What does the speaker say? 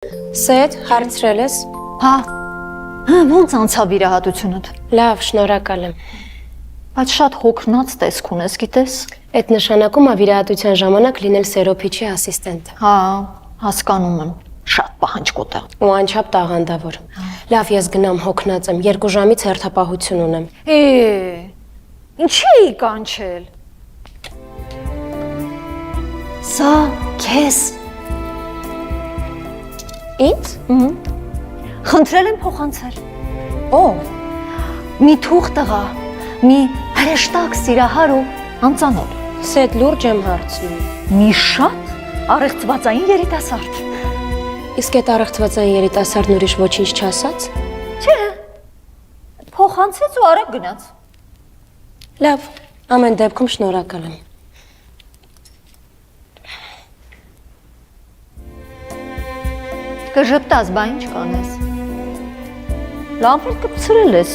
Սեթ, հարցրել ես։ Հա, ոնց անցավ իրահատությունդ։ Լավ, շնորհակալ եմ։ Բայց շատ հոգնած տեսք ունես, գիտես։ Այդ նշանակում է վիրահատության ժամանակ լինել Սերոփիչի ասիստենտ։ Հա, հասկանում եմ։ Շատ պահանջկոտ է։ Ու անչափ տաղանդավոր։ Լավ, ես գնամ հոգնած եմ, 2 ժամից հերթապահություն ունեմ։ Ինչի էի կանչել։ Սա քեզ։ Ինձ։ Խնդրել եմ փոխանցել։ Ով։ Մի թուղթ տղա, մի հրեշտակ սիրահար ու անծանոթ։ Սեթ լուրջ եմ հարցնում։ Մի շատ առեղծվածային երիտասարդ։ Իսկ այդ առեղծվածային երիտասարդն ուրիշ ոչինչ չասաց։ Չէ։ Փոխանցեց ու արագ գնաց։ Լավ, ամեն դեպքում շնորհակալ եմ։ Կժպտաս, բա ինչ կանես։ Լավ էլ կպցրել ես։